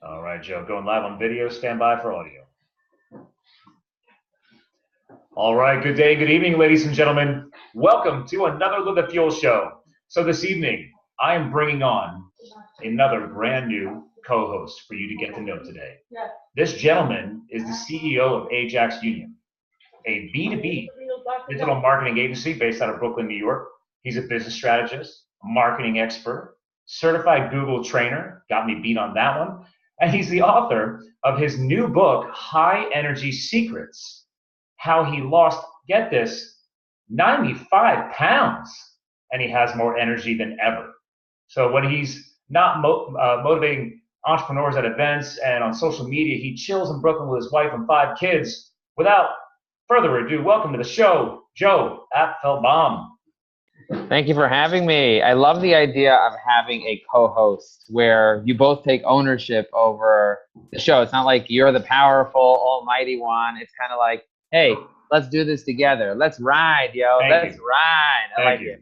All right, Joe, going live on video, stand by for audio. All right, good day, good evening, ladies and gentlemen. Welcome to another Live the Fuel show. So this evening, I am bringing on another brand new co-host for you to get to know today. This gentleman is the CEO of Ajax Union, a B2B digital marketing agency based out of Brooklyn, New York. He's a business strategist, marketing expert, certified Google trainer, got me beat on that one, and he's the author of his new book, High Energy Secrets, how he lost, get this, 95 pounds, and he has more energy than ever. So when he's not motivating entrepreneurs at events and on social media, he chills in Brooklyn with his wife and 5 kids. Without further ado, welcome to the show, Joe Apfelbaum. Thank you for having me. I love the idea of having a co-host where you both take ownership over the show. It's not like you're the powerful, almighty one. It's kind of like, hey, let's do this together. Let's ride, yo. Let's ride. I like it.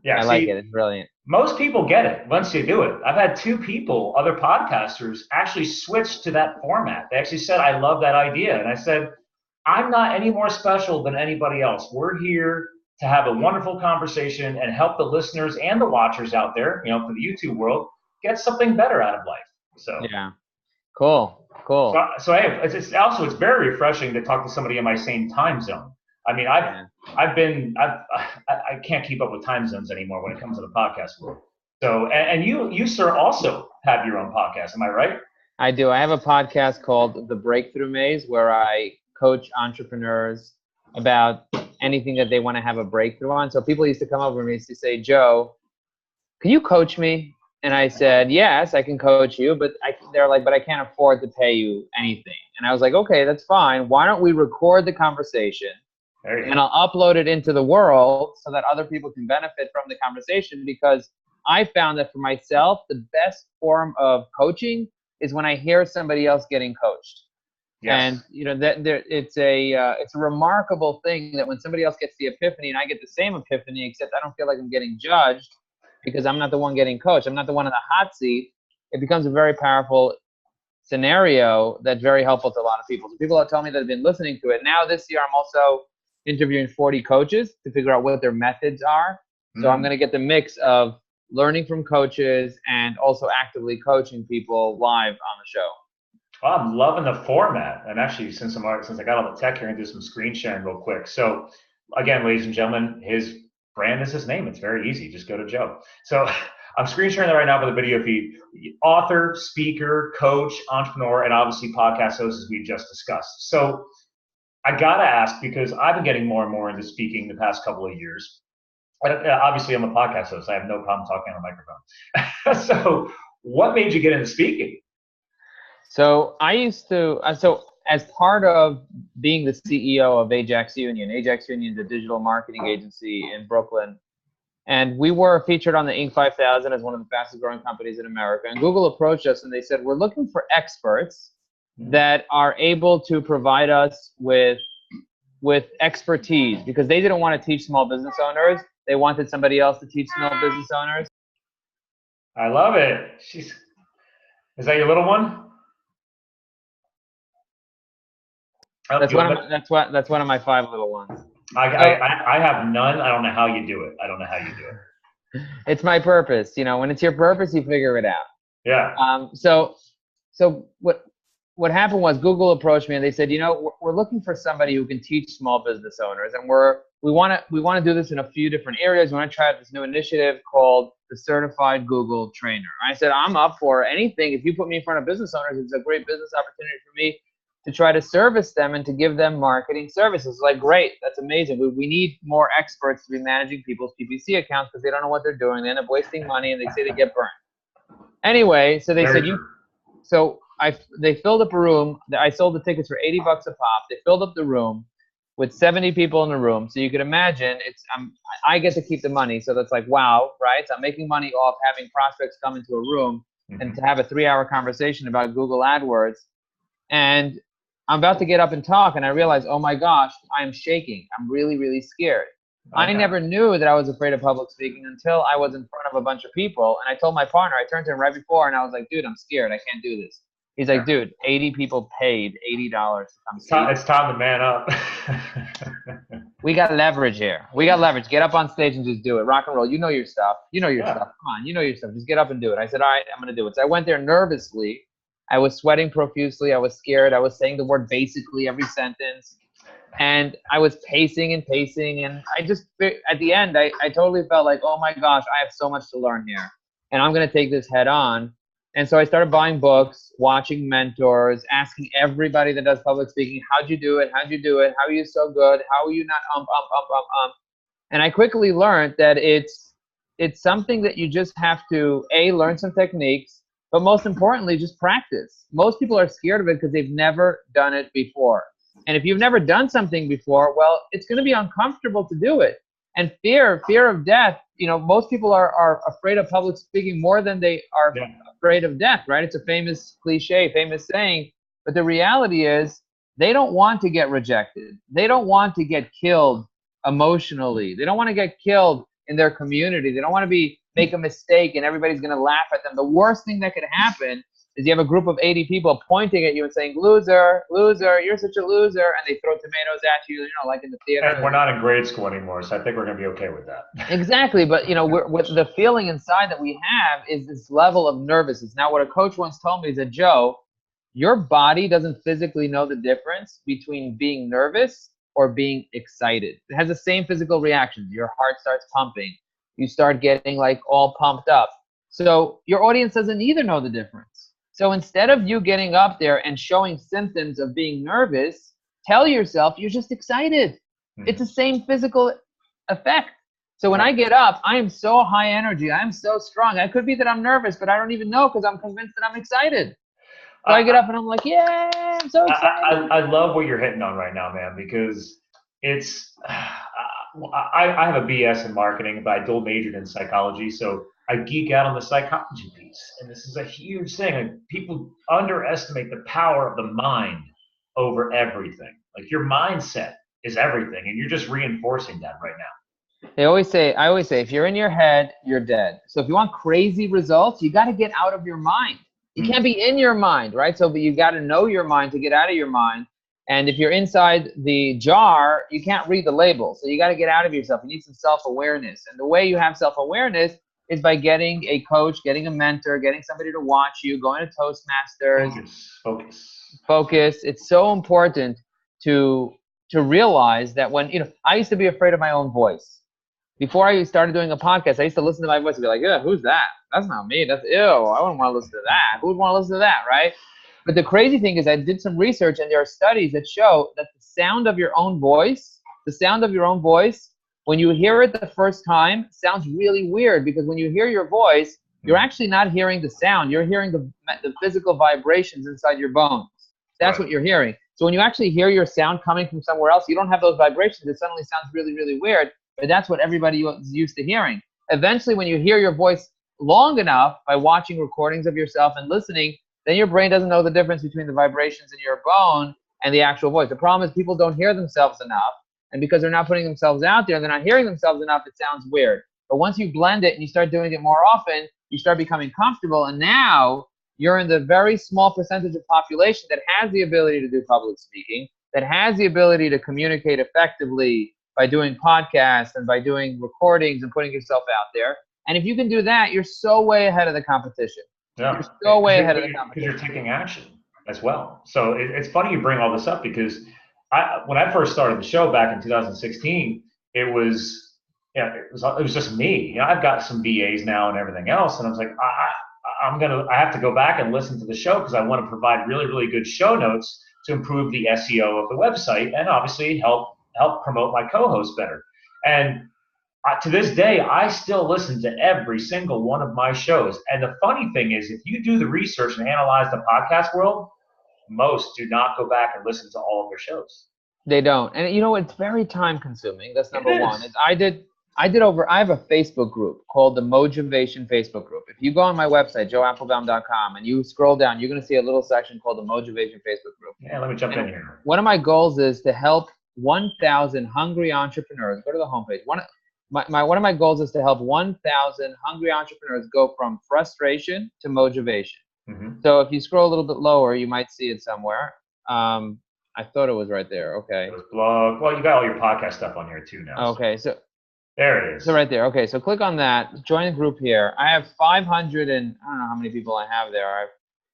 Yeah, I like it. It's brilliant. Most people get it once you do it. I've had 2 people, other podcasters, actually switch to that format. They actually said, I love that idea. And I said, I'm not any more special than anybody else. We're here to have a wonderful conversation and help the listeners and the watchers out there, you know, for the YouTube world, get something better out of life. So yeah, cool. So hey, it's very refreshing to talk to somebody in my same time zone. I mean, I can't keep up with time zones anymore when it comes to the podcast world. So and you sir also have your own podcast, am I right? I do. I have a podcast called The Breakthrough Maze where I coach entrepreneurs about anything that they want to have a breakthrough on. So people used to come over to me to say, Joe, can you coach me? And I said, yes, I can coach you, but they're like, but I can't afford to pay you anything. And I was like, okay, that's fine. Why don't we record the conversation and I'll upload it into the world so that other people can benefit from the conversation? Because I found that for myself, the best form of coaching is when I hear somebody else getting coached. Yes. And you know it's a remarkable thing that when somebody else gets the epiphany and I get the same epiphany, except I don't feel like I'm getting judged because I'm not the one getting coached. I'm not the one in the hot seat. It becomes a very powerful scenario that's very helpful to a lot of people. So people that tell me that have been listening to it. Now this year I'm also interviewing 40 coaches to figure out what their methods are. So I'm going to get the mix of learning from coaches and also actively coaching people live on the show. Well, I'm loving the format. And actually, since I got all the tech here, I'm going to do some screen sharing real quick. So again, ladies and gentlemen, his brand is his name. It's very easy. Just go to Joe. So I'm screen sharing that right now for the video feed. Author, speaker, coach, entrepreneur, and obviously podcast host, as we just discussed. So I got to ask, because I've been getting more and more into speaking the past couple of years. Obviously, I'm a podcast host. I have no problem talking on a microphone. So what made you get into speaking? So I used to, as part of being the CEO of Ajax Union is a digital marketing agency in Brooklyn. And we were featured on the Inc. 5000 as one of the fastest growing companies in America. And Google approached us and they said, we're looking for experts that are able to provide us with expertise, because they didn't want to teach small business owners. They wanted somebody else to teach small business owners. I love it. Is that your little one? That's one of my 5 little ones. I have none. I don't know how you do it. It's my purpose. You know, when it's your purpose, you figure it out. Yeah. So what happened was Google approached me and they said, you know, we're looking for somebody who can teach small business owners, and we want to do this in a few different areas. We want to try out this new initiative called the Certified Google Trainer. I said, I'm up for anything. If you put me in front of business owners, it's a great business opportunity for me to try to service them and to give them marketing services. Like, great, that's amazing. We need more experts to be managing people's PPC accounts because they don't know what they're doing. They end up wasting money and they say they get burned. Anyway, so they said, they filled up a room. I sold the tickets for $80 a pop. They filled up the room with 70 people in the room. So you could imagine I get to keep the money. So that's like, wow, right? So I'm making money off having prospects come into a room and to have a 3-hour conversation about Google AdWords. And I'm about to get up and talk, and I realize, oh my gosh, I'm shaking. I'm really, really scared. Okay. I never knew that I was afraid of public speaking until I was in front of a bunch of people, and I told my partner, I turned to him right before, and I was like, dude, I'm scared. I can't do this. He's like, dude, 80 people paid $80 to come see you. It's time to man up. We got leverage here. We got leverage. Get up on stage and just do it. Rock and roll. You know your stuff. You know your stuff. Come on. You know your stuff. Just get up and do it. I said, all right, I'm going to do it. So I went there nervously. I was sweating profusely. I was scared. I was saying the word basically every sentence. And I was pacing and pacing. And I just, at the end, I totally felt like, oh my gosh, I have so much to learn here. And I'm going to take this head on. And so I started buying books, watching mentors, asking everybody that does public speaking, how'd you do it? How'd you do it? How are you so good? How are you not And I quickly learned that it's something that you just have to, learn some techniques, but most importantly, just practice. Most people are scared of it because they've never done it before. And if you've never done something before, well, it's going to be uncomfortable to do it. And fear of death, most people are afraid of public speaking more than they are afraid of death, right? It's a famous cliche, famous saying. But the reality is they don't want to get rejected. They don't want to get killed emotionally. They don't want to get killed in their community. They don't want to make a mistake and everybody's going to laugh at them. The worst thing that could happen is you have a group of 80 people pointing at you and saying, loser, loser, you're such a loser, and they throw tomatoes at you, like in the theater. And we're not in grade school anymore, so I think we're going to be okay with that. Exactly, but with the feeling inside that we have is this level of nervousness. Now, what a coach once told me is that, Joe, your body doesn't physically know the difference between being nervous or being excited. It has the same physical reactions. Your heart starts pumping. You start getting like all pumped up. So your audience doesn't either know the difference. So instead of you getting up there and showing symptoms of being nervous, tell yourself you're just excited. It's the same physical effect. So when I get up, I am so high energy. I'm so strong. It could be that I'm nervous, but I don't even know because I'm convinced that I'm excied. So I get up and I'm like, yeah, I'm so excited. I love what you're hitting on right now, man, because it's, I have a BS in marketing, but I dual majored in psychology. So I geek out on the psychology piece. And this is a huge thing. Like, people underestimate the power of the mind over everything. Like, your mindset is everything. And you're just reinforcing that right now. I always say, if you're in your head, you're dead. So if you want crazy results, you got to get out of your mind. You can't be in your mind, right? So, but you got to know your mind to get out of your mind. And if you're inside the jar, you can't read the label. So you got to get out of yourself. You need some self-awareness. And the way you have self-awareness is by getting a coach, getting a mentor, getting somebody to watch you, going to Toastmasters. Focus. It's so important to realize that when, I used to be afraid of my own voice. Before I started doing a podcast, I used to listen to my voice and be like, yeah, who's that? That's not me. That's ew. I wouldn't want to listen to that. Who would want to listen to that, right? But the crazy thing is I did some research and there are studies that show that the sound of your own voice, when you hear it the first time, sounds really weird, because when you hear your voice, you're actually not hearing the sound. You're hearing the physical vibrations inside your bones. That's what you're hearing. So when you actually hear your sound coming from somewhere else, you don't have those vibrations. It suddenly sounds really, really weird. But that's what everybody is used to hearing. Eventually, when you hear your voice long enough by watching recordings of yourself and listening, then your brain doesn't know the difference between the vibrations in your bone and the actual voice. The problem is people don't hear themselves enough. And because they're not putting themselves out there, they're not hearing themselves enough, it sounds weird. But once you blend it and you start doing it more often, you start becoming comfortable. And now you're in the very small percentage of population that has the ability to do public speaking, that has the ability to communicate effectively by doing podcasts and by doing recordings and putting yourself out there. And if you can do that, you're so way ahead of the competition. Yeah. You're so way ahead of the competition. Because you're taking action as well. So it's funny you bring all this up, because when I first started the show back in 2016, it was just me. I've got some VAs now and everything else, and I was like, I have to go back and listen to the show because I want to provide really, really good show notes to improve the SEO of the website and obviously help promote my co-host better. And to this day, I still listen to every single one of my shows. And the funny thing is, if you do the research and analyze the podcast world, most do not go back and listen to all of their shows. They don't. And it's very time consuming. That's number one. I have a Facebook group called the Mojovation Facebook group. If you go on my website, joeapfelbaum.com, and you scroll down, you're going to see a little section called the Mojovation Facebook group. Yeah, let me jump in here. One of my goals is to help 1,000 hungry entrepreneurs. Go to the homepage. One of my goals is to help 1,000 hungry entrepreneurs go from frustration to motivation. So if you scroll a little bit lower, you might see it somewhere. I thought it was right there. Okay. It was blog. Well, you got all your podcast stuff on here too now. Okay, so there it is. So right there. Okay, so click on that. Join the group here. I have 500 and I don't know how many people I have there. I have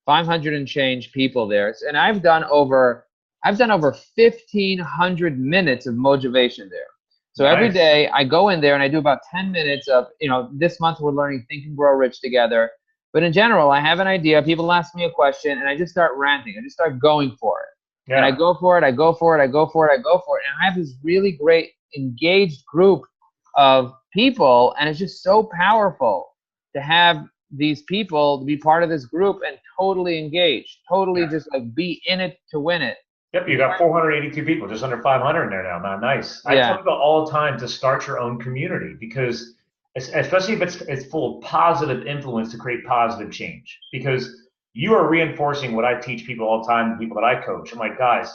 500 and change people there, and I've done over 1,500 minutes of Mojovation there. So every day I go in there and I do about 10 minutes of, this month we're learning Think and Grow Rich together. But in general, I have an idea. People ask me a question and I just start ranting. I just start going for it. Yeah. And I go for it, I go for it, I go for it, I go for it. And I have this really great engaged group of people, and it's just so powerful to have these people to be part of this group and totally engaged, totally just like be in it to win it. Yep, you got 482 people, just under 500 in there now. Man, nice. I tell people all the time to start your own community, because especially if it's full of positive influence, to create positive change, because you are reinforcing what I teach people all the time, the people that I coach. I'm like, guys,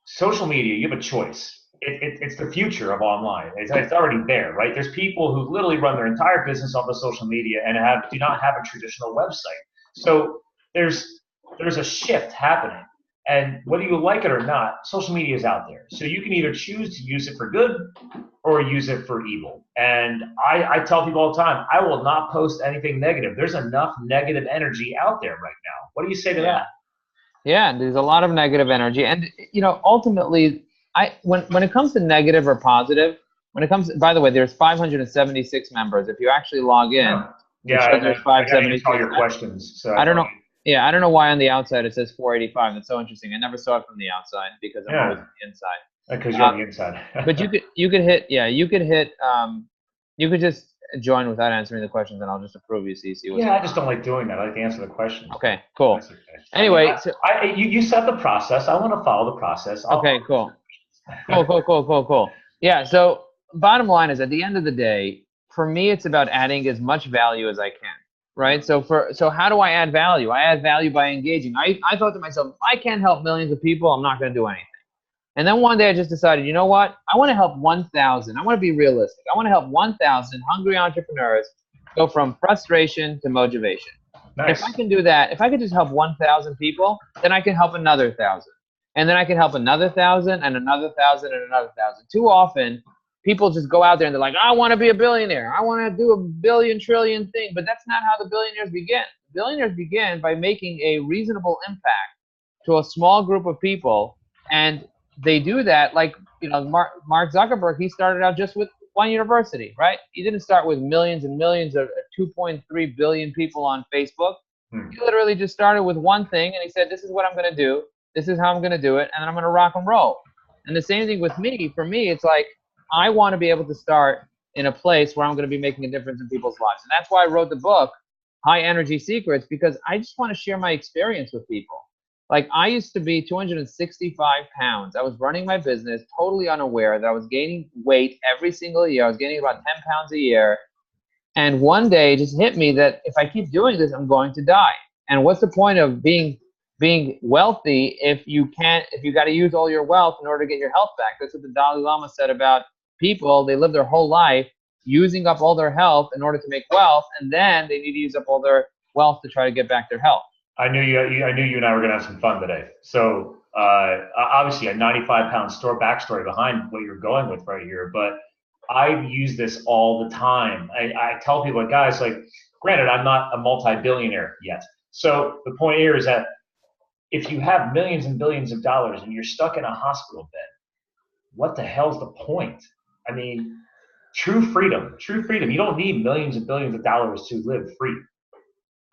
social media, you have a choice. It's the future of online. It's already there, right? There's people who literally run their entire business off of social media and do not have a traditional website. So there's a shift happening. And whether you like it or not, social media is out there. So you can either choose to use it for good or use it for evil. And I tell people all the time, I will not post anything negative. There's enough negative energy out there right now. What do you say to that? Yeah, there's a lot of negative energy. And, ultimately, when it comes to negative or positive, by the way, there's 576 members. If you actually log in, there's 576. All your questions. So I don't know. Yeah, I don't know why on the outside it says 485. That's so interesting. I never saw it from the outside because I'm always on the inside. Because you're on the inside. But you could just join without answering the questions, and I'll just approve you. So you see what's I just don't like doing that. I like to answer the questions. Okay, cool. Okay. Anyway, you set the process. I want to follow the process. Cool. Cool. Yeah. So bottom line is, at the end of the day, for me, it's about adding as much value as I can. Right. So how do I add value? I add value by engaging. I thought to myself, if I can't help millions of people, I'm not going to do anything. And then one day I just decided, you know what? I want to help 1,000. I want to be realistic. I want to help 1,000 hungry entrepreneurs go from frustration to motivation. Nice. If I can do that, if I could just help 1,000 people, then I can help another 1,000. And then I can help another 1,000 and another 1,000 and another 1,000. Too often, people just go out there and they're like, I want to be a billionaire. I want to do a billion trillion thing. But that's not how the billionaires begin. Billionaires begin by making a reasonable impact to a small group of people. And they do that, like, Mark Zuckerberg, he started out just with one university, right? He didn't start with millions and millions of 2.3 billion people on Facebook. He literally just started with one thing, and he said, this is what I'm going to do. This is how I'm going to do it, and I'm going to rock and roll. And the same thing with me. For me, it's like, I want to be able to start in a place where I'm going to be making a difference in people's lives. And that's why I wrote the book, High Energy Secrets, because I just want to share my experience with people. Like, I used to be 265 pounds. I was running my business totally unaware that I was gaining weight every single year. I was gaining about 10 pounds a year. And one day it just hit me that if I keep doing this, I'm going to die. And what's the point of being wealthy if you got to use all your wealth in order to get your health back? That's what the Dalai Lama said about people. They live their whole life using up all their health in order to make wealth, and then they need to use up all their wealth to try to get back their health. I knew you and I were going to have some fun today. So obviously a 95-pound backstory behind what you're going with right here, but I use this all the time. I tell people, guys, like, granted, I'm not a multi-billionaire yet. So the point here is that if you have millions and billions of dollars and you're stuck in a hospital bed, what the hell's the point? I mean, true freedom. You don't need millions and billions of dollars to live free.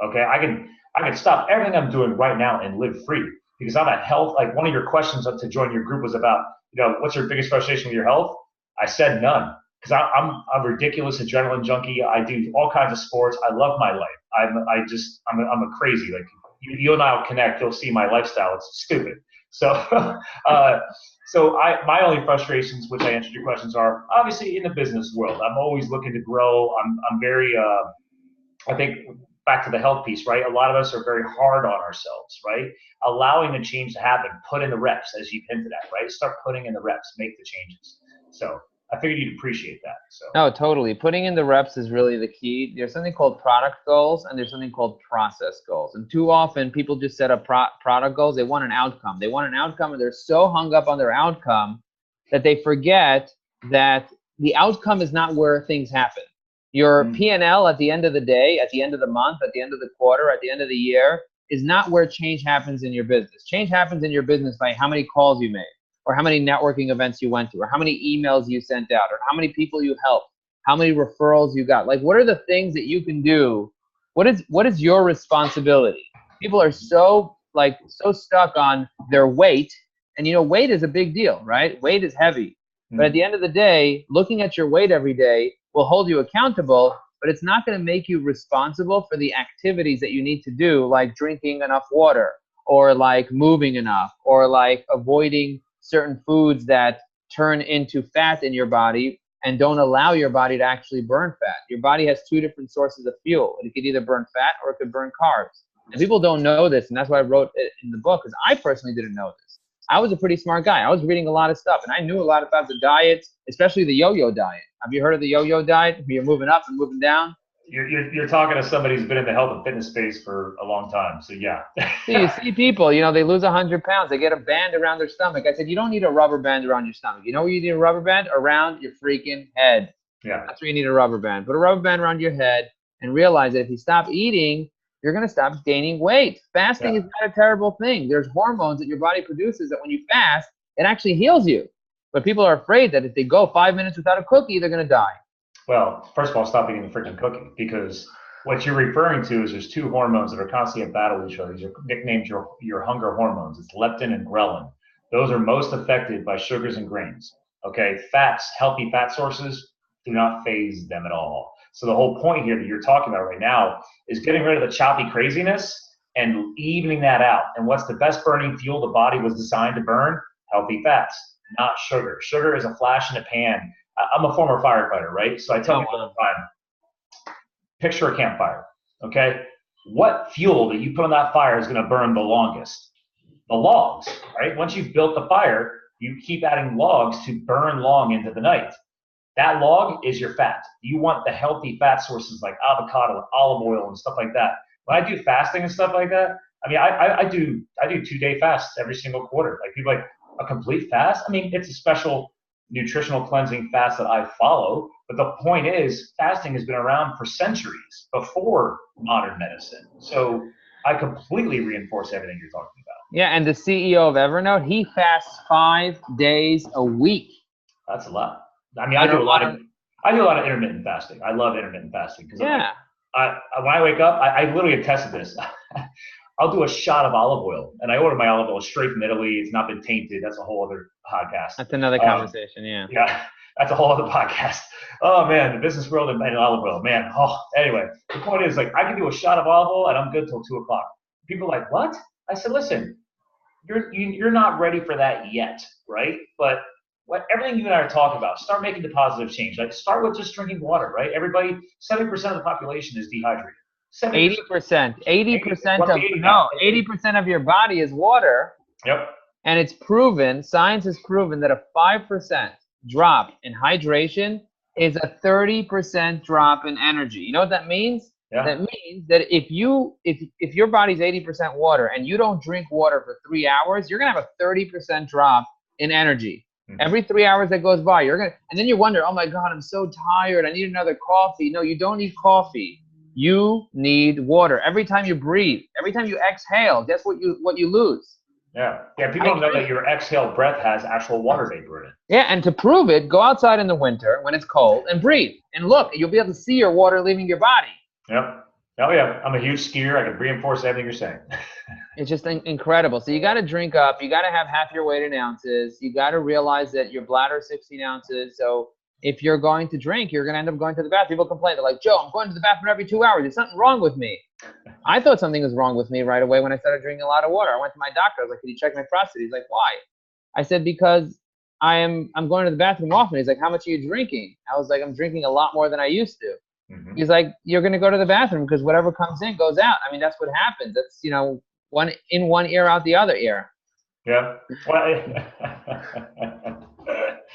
Okay, I can stop everything I'm doing right now and live free because I'm at health. Like, one of your questions to join your group was about, what's your biggest frustration with your health? I said none, because I'm a ridiculous adrenaline junkie. I do all kinds of sports. I love my life. I'm a crazy, like, you and I will connect. You'll see my lifestyle. It's stupid. So, my only frustrations, which I answered your questions, are obviously in the business world. I'm always looking to grow. I'm very, I think, back to the health piece, right? A lot of us are very hard on ourselves, right? Allowing the change to happen, put in the reps, as you hinted at, right? Start putting in the reps, make the changes. So I figured you'd appreciate that. So. No, totally. Putting in the reps is really the key. There's something called product goals and there's something called process goals. And too often people just set up product goals. They want an outcome. They want an outcome and they're so hung up on their outcome that they forget that the outcome is not where things happen. Your P&L at the end of the day, at the end of the month, at the end of the quarter, at the end of the year is not where change happens in your business. Change happens in your business by how many calls you made, or how many networking events you went to, or how many emails you sent out, or how many people you helped, how many referrals you got. Like, what are the things that you can do? What is your responsibility? People are so stuck on their weight, and weight is a big deal, right? Weight is heavy. But at the end of the day, looking at your weight every day will hold you accountable, but it's not going to make you responsible for the activities that you need to do, like drinking enough water, or like moving enough, or like avoiding certain foods that turn into fat in your body and don't allow your body to actually burn fat. Your body has two different sources of fuel. It could either burn fat or it could burn carbs. And people don't know this, and that's why I wrote it in the book, because I personally didn't know this. I was a pretty smart guy. I was reading a lot of stuff, and I knew a lot about the diets, especially the yo-yo diet. Have you heard of the yo-yo diet? Where you're moving up and moving down? You're talking to somebody who's been in the health and fitness space for a long time, so yeah. You see people, they lose 100 pounds. They get a band around their stomach. I said, you don't need a rubber band around your stomach. You know where you need a rubber band? Around your freaking head. Yeah. That's where you need a rubber band. Put a rubber band around your head and realize that if you stop eating, you're going to stop gaining weight. Fasting is not a terrible thing. There's hormones that your body produces that when you fast, it actually heals you. But people are afraid that if they go 5 minutes without a cookie, they're going to die. Well, first of all, stop eating the freaking cookie, because what you're referring to is there's two hormones that are constantly at battle with each other. These are nicknamed your hunger hormones. It's leptin and ghrelin. Those are most affected by sugars and grains. Okay, fats, healthy fat sources do not phase them at all. So the whole point here that you're talking about right now is getting rid of the choppy craziness and evening that out. And what's the best burning fuel the body was designed to burn? Healthy fats, not sugar. Sugar is a flash in the pan. I'm a former firefighter, right? So I tell people all the time, picture a campfire, okay? What fuel that you put on that fire is going to burn the longest? The logs, right? Once you've built the fire, you keep adding logs to burn long into the night. That log is your fat. You want the healthy fat sources like avocado and olive oil and stuff like that. When I do fasting and stuff like that, I mean, I do 2-day fasts every single quarter. Like, people like, a complete fast? I mean, it's a special nutritional cleansing fast that I follow. But the point is, fasting has been around for centuries before modern medicine. So I completely reinforce everything you're talking about. Yeah, and the CEO of Evernote, he fasts 5 days a week. That's a lot. I mean, I do a lot of intermittent fasting. I love intermittent fasting because when I wake up, I literally have tested this. I'll do a shot of olive oil, and I order my olive oil straight from Italy. It's not been tainted. That's a whole other podcast. That's another conversation. Yeah, that's a whole other podcast. Oh man, the business world and olive oil, man. Oh, anyway, the point is, like, I can do a shot of olive oil and I'm good till 2 o'clock. People are like, what? I said, listen, you're not ready for that yet, right? But everything you and I are talking about, start making the positive change. Like, start with just drinking water, right? Everybody, 70% of the population is dehydrated. 80% of your body is water. Yep. And it's proven, science has proven that a 5% drop in hydration is a 30% drop in energy. You know what that means? Yeah. That means that if your body's 80% water and you don't drink water for 3 hours, you're gonna have a 30% drop in energy. Mm-hmm. Every 3 hours that goes by, and then you wonder, oh my God, I'm so tired, I need another coffee. No, you don't need coffee. You need water. Every time you breathe, every time you exhale, guess what you lose? Yeah. People don't know that your exhale breath has actual water vapor in it. Yeah, and to prove it, go outside in the winter when it's cold and breathe. And look, you'll be able to see your water leaving your body. Yep. Oh yeah, I'm a huge skier. I can reinforce everything you're saying. It's just incredible. So you got to drink up. You got to have half your weight in ounces. You got to realize that your bladder is 16 ounces. So if you're going to drink, you're going to end up going to the bathroom. People complain. They're like, Joe, I'm going to the bathroom every 2 hours. There's something wrong with me. I thought something was wrong with me right away when I started drinking a lot of water. I went to my doctor. I was like, can you check my prostate? He's like, why? I said, because I'm going to the bathroom often. He's like, how much are you drinking? I was like, I'm drinking a lot more than I used to. Mm-hmm. He's like, you're going to go to the bathroom because whatever comes in goes out. I mean, that's what happens. That's, one in one ear, out the other ear. Yeah. Well,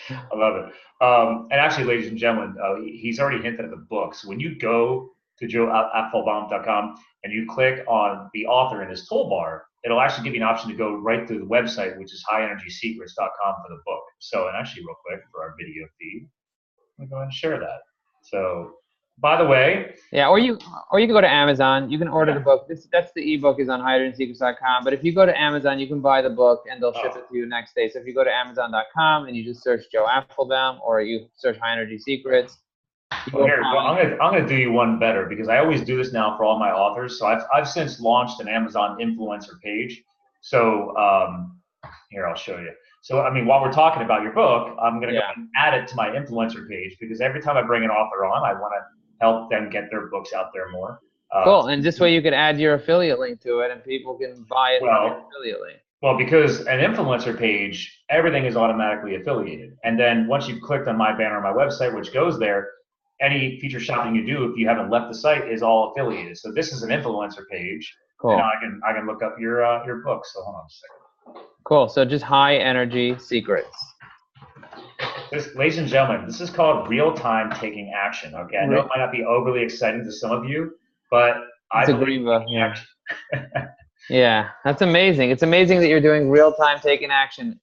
I love it. And actually, ladies and gentlemen, he's already hinted at the book. So when you go to Apfelbaum.com and you click on the author in his toolbar, it'll actually give you an option to go right to the website, which is highenergysecrets.com for the book. So, and actually, real quick for our video feed, I'm going to go ahead and share that. So, by the way, yeah, or you can go to Amazon. You can order the book. That's the ebook is on highenergysecrets.com. But if you go to Amazon, you can buy the book and they'll ship it to you next day. So if you go to Amazon.com and you just search Joe Apfelbaum or you search High Energy Secrets. Well, I'm gonna do you one better because I always do this now for all my authors. So I've since launched an Amazon influencer page. So here I'll show you. So I mean, while we're talking about your book, I'm gonna go and add it to my influencer page because every time I bring an author on, I want to help them get their books out there more. Cool, and this way you could add your affiliate link to it, and people can buy it from your affiliate link. Well, because an influencer page, everything is automatically affiliated, and then once you've clicked on my banner on my website, which goes there, any future shopping you do, if you haven't left the site, is all affiliated. So this is an influencer page. Cool. And I can look up your book. So hold on a second. Cool. So just High Energy Secrets. Ladies and gentlemen, this is called real-time taking action. Okay, I know it might not be overly exciting to some of you, but I believe in action. Yeah, that's amazing. It's amazing that you're doing real-time taking action.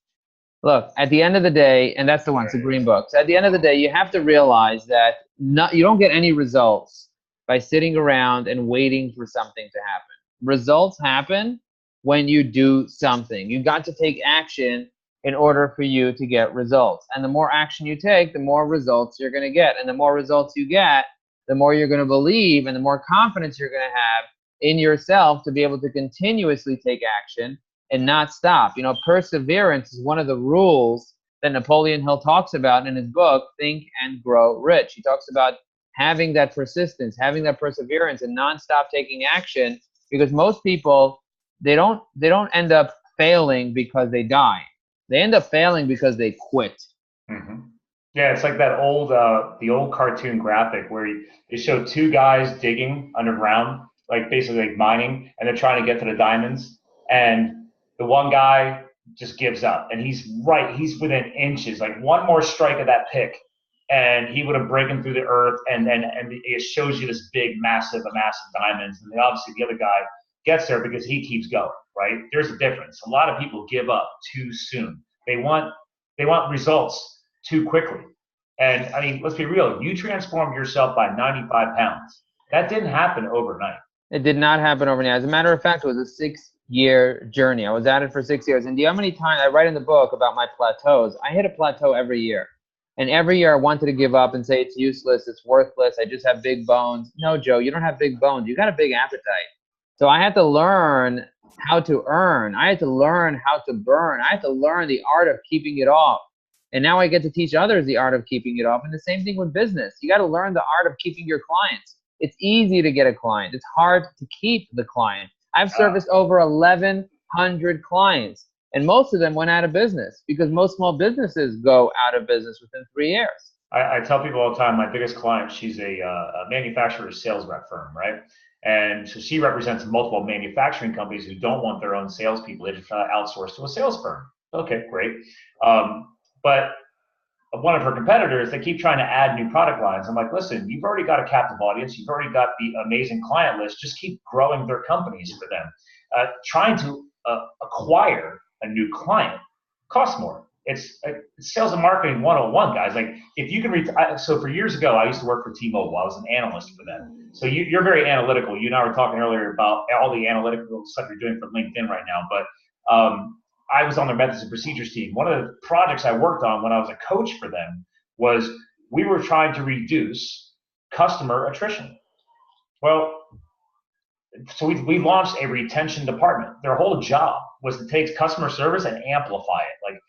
Look, at the end of the day, and that's the one, it's a green book. So at the end of the day, you have to realize that you don't get any results by sitting around and waiting for something to happen. Results happen when you do something. You got to take action in order for you to get results. And the more action you take, the more results you're going to get. And the more results you get, the more you're going to believe and the more confidence you're going to have in yourself to be able to continuously take action and not stop. You know, perseverance is one of the rules that Napoleon Hill talks about in his book, Think and Grow Rich. He talks about having that persistence, having that perseverance and nonstop taking action, because most people, they don't end up failing because they die. They end up failing because they quit. Mm-hmm. Yeah, it's like that old, the old cartoon graphic where they show two guys digging underground, like basically like mining, and they're trying to get to the diamonds. And the one guy just gives up, and he's within inches, like one more strike of that pick, and he would have broken through the earth, and it shows you this big, massive diamonds. And then obviously the other guy gets there because he keeps going, right? There's a difference. A lot of people give up too soon. They want results too quickly. And I mean, let's be real. You transformed yourself by 95 pounds. That didn't happen overnight. It did not happen overnight. As a matter of fact, it was a 6-year journey. I was at it for 6 years. And do you know how many times I write in the book about my plateaus? I hit a plateau every year. And every year I wanted to give up and say it's useless, it's worthless, I just have big bones. No, Joe, you don't have big bones. You got a big appetite. So I had to learn how to earn. I had to learn how to burn. I had to learn the art of keeping it off. And now I get to teach others the art of keeping it off. And the same thing with business. You got to learn the art of keeping your clients. It's easy to get a client. It's hard to keep the client. I've serviced over 1,100 clients, and most of them went out of business because most small businesses go out of business within 3 years. I tell people all the time, my biggest client, she's a manufacturer sales rep firm, right? And so she represents multiple manufacturing companies who don't want their own salespeople. They just outsource to a sales firm. Okay, great. But one of her competitors, they keep trying to add new product lines. I'm like, listen, you've already got a captive audience. You've already got the amazing client list. Just keep growing their companies for them. Trying to acquire a new client costs more. It's sales and marketing 101, guys. Like if you can so for years ago, I used to work for T-Mobile. I was an analyst for them. So you're very analytical. You and I were talking earlier about all the analytical stuff you're doing for LinkedIn right now. But I was on their methods and procedures team. One of the projects I worked on when I was a coach for them was we were trying to reduce customer attrition. Well, so we launched a retention department. Their whole job was to take customer service and amplify it. Like,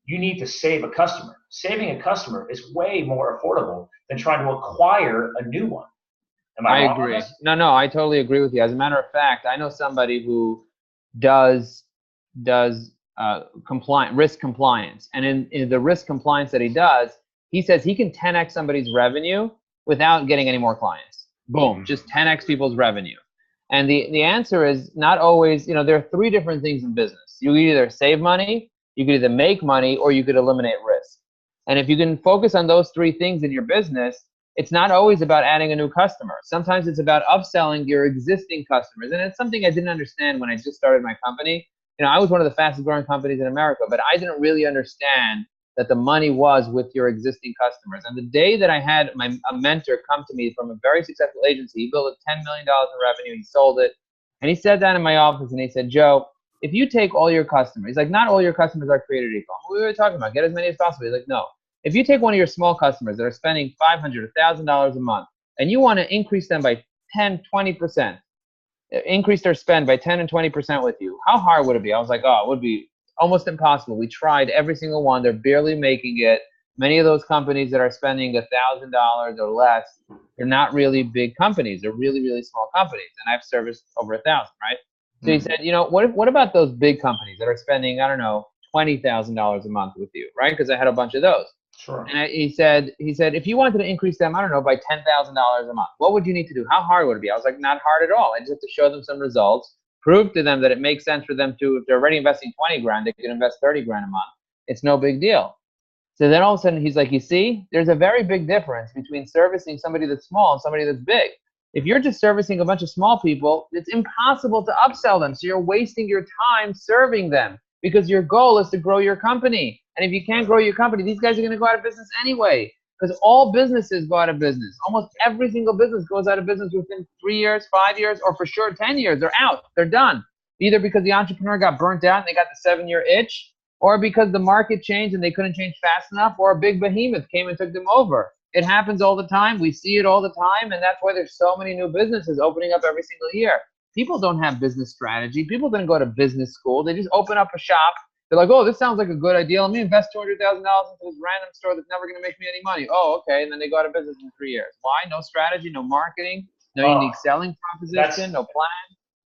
you need to save a customer. Saving a customer is way more affordable than trying to acquire a new one. Am I wrong? Agree. No, I totally agree with you. As a matter of fact, I know somebody who does risk compliance, and in the risk compliance that he does, he says he can 10x somebody's revenue without getting any more clients. Boom, just 10x people's revenue. And the answer is not always, there are 3 different things in business. You can either save money, you could either make money, or you could eliminate risk. And if you can focus on those three things in your business, it's not always about adding a new customer. Sometimes it's about upselling your existing customers. And it's something I didn't understand when I just started my company. I was one of the fastest growing companies in America, but I didn't really understand that the money was with your existing customers. And the day that I had a mentor come to me from a very successful agency, he built $10 million in revenue, he sold it. And he sat down in my office and he said, Joe, if you take all your customers, he's like, not all your customers are created equal. What were we talking about? Get as many as possible. He's like, no. If you take one of your small customers that are spending $500, $1,000 a month, and you want to increase them by 10, 20%, increase their spend by 10 and 20% with you, how hard would it be? I was like, oh, it would be almost impossible. We tried every single one. They're barely making it. Many of those companies that are spending $1,000 or less, they're not really big companies. They're really, really small companies. And I've serviced over 1,000, right? So he said, what about those big companies that are spending, I don't know, $20,000 a month with you, right? Because I had a bunch of those. Sure. And he said, if you wanted to increase them, I don't know, by $10,000 a month, what would you need to do? How hard would it be? I was like, not hard at all. I just have to show them some results, prove to them that it makes sense for them to, if they're already investing 20 grand, they can invest 30 grand a month. It's no big deal. So then all of a sudden he's like, you see, there's a very big difference between servicing somebody that's small and somebody that's big. If you're just servicing a bunch of small people, it's impossible to upsell them. So you're wasting your time serving them because your goal is to grow your company. And if you can't grow your company, these guys are going to go out of business anyway, because all businesses go out of business. Almost every single business goes out of business within 3 years, 5 years, or for sure 10 years. They're out. They're done. Either because the entrepreneur got burnt out and they got the 7-year itch, or because the market changed and they couldn't change fast enough, or a big behemoth came and took them over. It happens all the time. We see it all the time, and that's why there's so many new businesses opening up every single year. People don't have business strategy. People didn't go to business school. They just open up a shop. They're like, oh, this sounds like a good idea. Let me invest $200,000 into this random store that's never going to make me any money. Oh, okay. And then they go out of business in 3 years. Why? No strategy, no marketing, no unique selling proposition, no plan.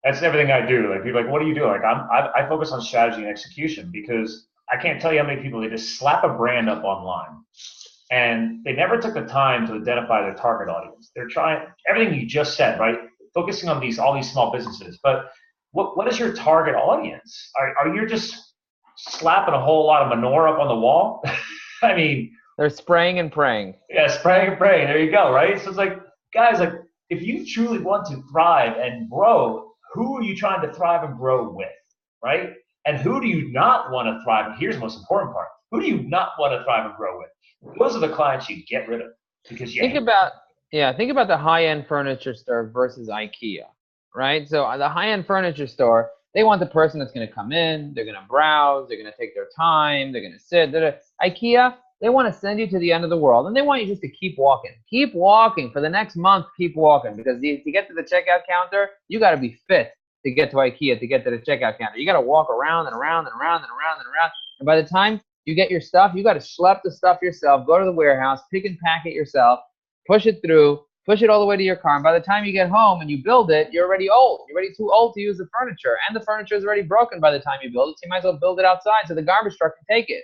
That's everything I do. Like, people are like, what do you do? Like, I focus on strategy and execution, because I can't tell you how many people, they just slap a brand up online and they never took the time to identify their target audience. They're trying everything you just said, right? Focusing on all these small businesses. But what is your target audience? Are you just slapping a whole lot of manure up on the wall? I mean, they're spraying and praying. Yeah, spraying and praying. There you go, right? So it's like, guys, like, if you truly want to thrive and grow, who are you trying to thrive and grow with, right? And who do you not want to thrive? Here's the most important part. Who do you not want to thrive and grow with? Those are the clients you get rid of, because think about the high-end furniture store versus IKEA, right? So the high-end furniture store, they want the person that's going to come in, they're going to browse, they're going to take their time, they're going to sit. IKEA, they want to send you to the end of the world, and they want you just to keep walking. Keep walking for the next month. Keep walking, because to get to the checkout counter, you got to be fit to get to IKEA, to get to the checkout counter. You got to walk around and around and around and around and around. And by the time you get your stuff, you got to schlep the stuff yourself, go to the warehouse, pick and pack it yourself, push it through, push it all the way to your car. And by the time you get home and you build it, you're already old. You're already too old to use the furniture. And the furniture is already broken by the time you build it. So you might as well build it outside so the garbage truck can take it.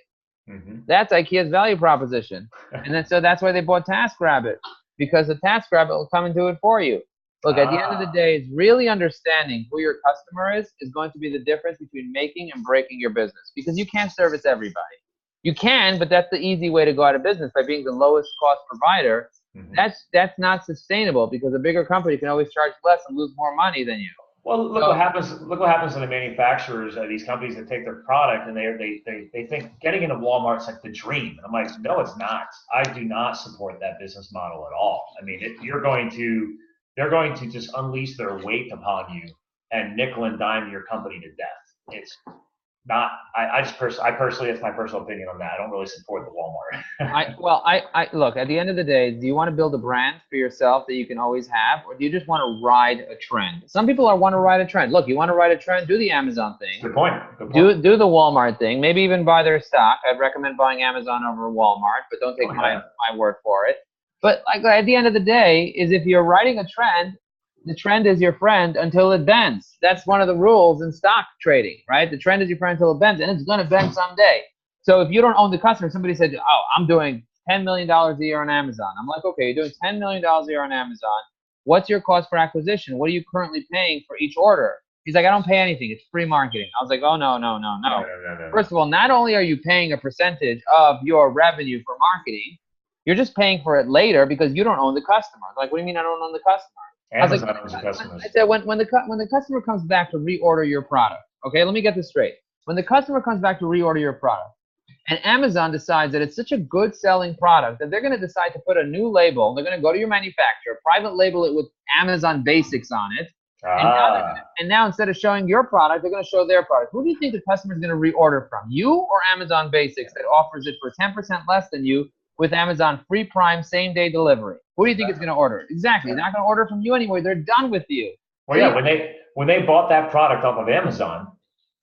Mm-hmm. That's IKEA's value proposition. And then so that's why they bought TaskRabbit, because the TaskRabbit will come and do it for you. Look, at the end of the day, it's really understanding who your customer is going to be the difference between making and breaking your business, because you can't service everybody. You can, but that's the easy way to go out of business, by being the lowest cost provider. Mm-hmm. That's not sustainable, because a bigger company can always charge less and lose more money than you. Well, look what happens. Look what happens to the manufacturers, these companies that take their product and they think getting into Walmart's like the dream. And I'm like, no, it's not. I do not support that business model at all. I mean, they're going to just unleash their weight upon you and nickel and dime your company to death. It's not. I personally, that's my personal opinion on that. I don't really support the Walmart. I look, at the end of the day, do you want to build a brand for yourself that you can always have, or do you just want to ride a trend? Some people want to ride a trend. Look, you want to ride a trend, do the Amazon thing. Good point. Do the Walmart thing. Maybe even buy their stock. I'd recommend buying Amazon over Walmart, but don't take my word for it. But like, at the end of the day, is if you're riding a trend, the trend is your friend until it bends. That's one of the rules in stock trading, right? The trend is your friend until it bends, and it's going to bend someday. So if you don't own the customer, somebody said, oh, I'm doing $10 million a year on Amazon. I'm like, okay, you're doing $10 million a year on Amazon. What's your cost per acquisition? What are you currently paying for each order? He's like, I don't pay anything. It's free marketing. I was like, oh, no. No. First of all, not only are you paying a percentage of your revenue for marketing, you're just paying for it later because you don't own the customer. Like, what do you mean I don't own the customer? Amazon owns the customers. I said, when the customer comes back to reorder your product, okay, let me get this straight. When the customer comes back to reorder your product, and Amazon decides that it's such a good selling product that they're going to decide to put a new label. They're going to go to your manufacturer, private label it with Amazon Basics on it. And now instead of showing your product, they're going to show their product. Who do you think the customer is going to reorder from? You or Amazon Basics that offers it for 10% less than you with Amazon free Prime same-day delivery? Who do you think is going to order? Exactly. They're not going to order from you anymore. They're done with you. Well, yeah, when they bought that product off of Amazon,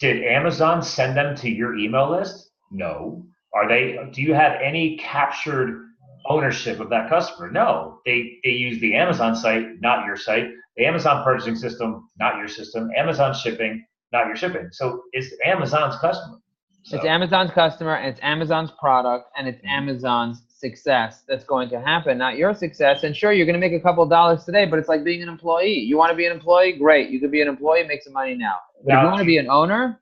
did Amazon send them to your email list? No. Do you have any captured ownership of that customer? No. They use the Amazon site, not your site. The Amazon purchasing system, not your system. Amazon shipping, not your shipping. So it's Amazon's customer. So. It's Amazon's customer, and it's Amazon's product, and it's Amazon's success that's going to happen, not your success. And sure, you're going to make a couple of dollars today, but it's like being an employee. You want to be an employee? Great. You could be an employee, make some money now. But if you want to be an owner?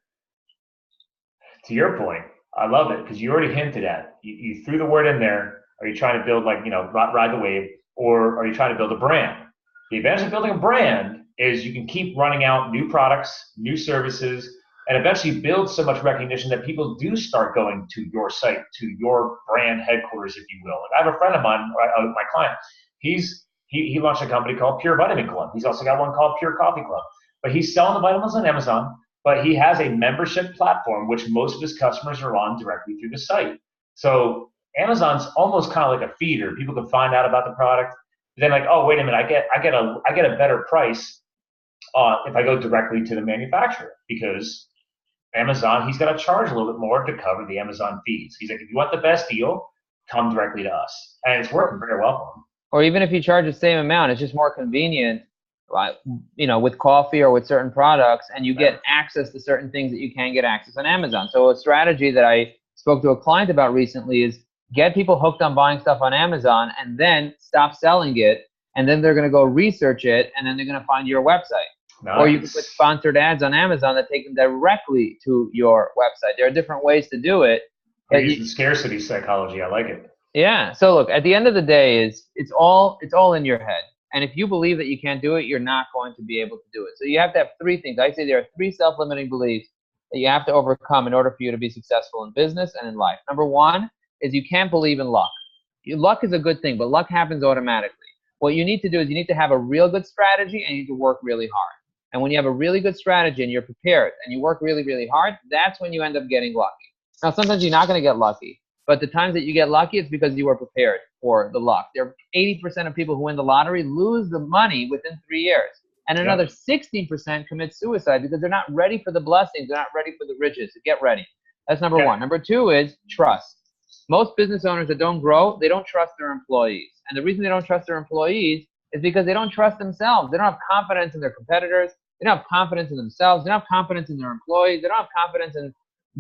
To your point, I love it because you already hinted at. You threw the word in there. Are you trying to build ride the wave, or are you trying to build a brand? The advantage of building a brand is you can keep running out new products, new services, and eventually build so much recognition that people do start going to your site, to your brand headquarters, if you will. Like I have a friend of mine, my client. He launched a company called Pure Vitamin Club. He's also got one called Pure Coffee Club. But he's selling the vitamins on Amazon. But he has a membership platform, which most of his customers are on directly through the site. So Amazon's almost kind of like a feeder. People can find out about the product. Then like, oh, wait a minute, I get a better price if I go directly to the manufacturer because Amazon, he's got to charge a little bit more to cover the Amazon fees. He's like, if you want the best deal, come directly to us. And it's working very well for him. Or even if you charge the same amount, it's just more convenient, with coffee or with certain products, and you get access to certain things that you can't get access on Amazon. So a strategy that I spoke to a client about recently is get people hooked on buying stuff on Amazon and then stop selling it. And then they're going to go research it, and then they're going to find your website. Nice. Or you can put sponsored ads on Amazon that take them directly to your website. There are different ways to do it. I use the scarcity psychology. I like it. Yeah. So look, at the end of the day, it's all in your head. And if you believe that you can't do it, you're not going to be able to do it. So you have to have three things. I say there are three self-limiting beliefs that you have to overcome in order for you to be successful in business and in life. Number one is you can't believe in luck. Luck is a good thing, but luck happens automatically. What you need to do is you need to have a real good strategy and you need to work really hard. And when you have a really good strategy and you're prepared and you work really, really hard, that's when you end up getting lucky. Now, sometimes you're not going to get lucky, but the times that you get lucky, it's because you were prepared for the luck. There are 80% of people who win the lottery lose the money within 3 years. And another 16% commit suicide because they're not ready for the blessings. They're not ready for the riches. So get ready. That's number one. Number two is trust. Most business owners that don't grow, they don't trust their employees. And the reason they don't trust their employees is because they don't trust themselves. They don't have confidence in their competitors. They don't have confidence in themselves. They don't have confidence in their employees. They don't have confidence in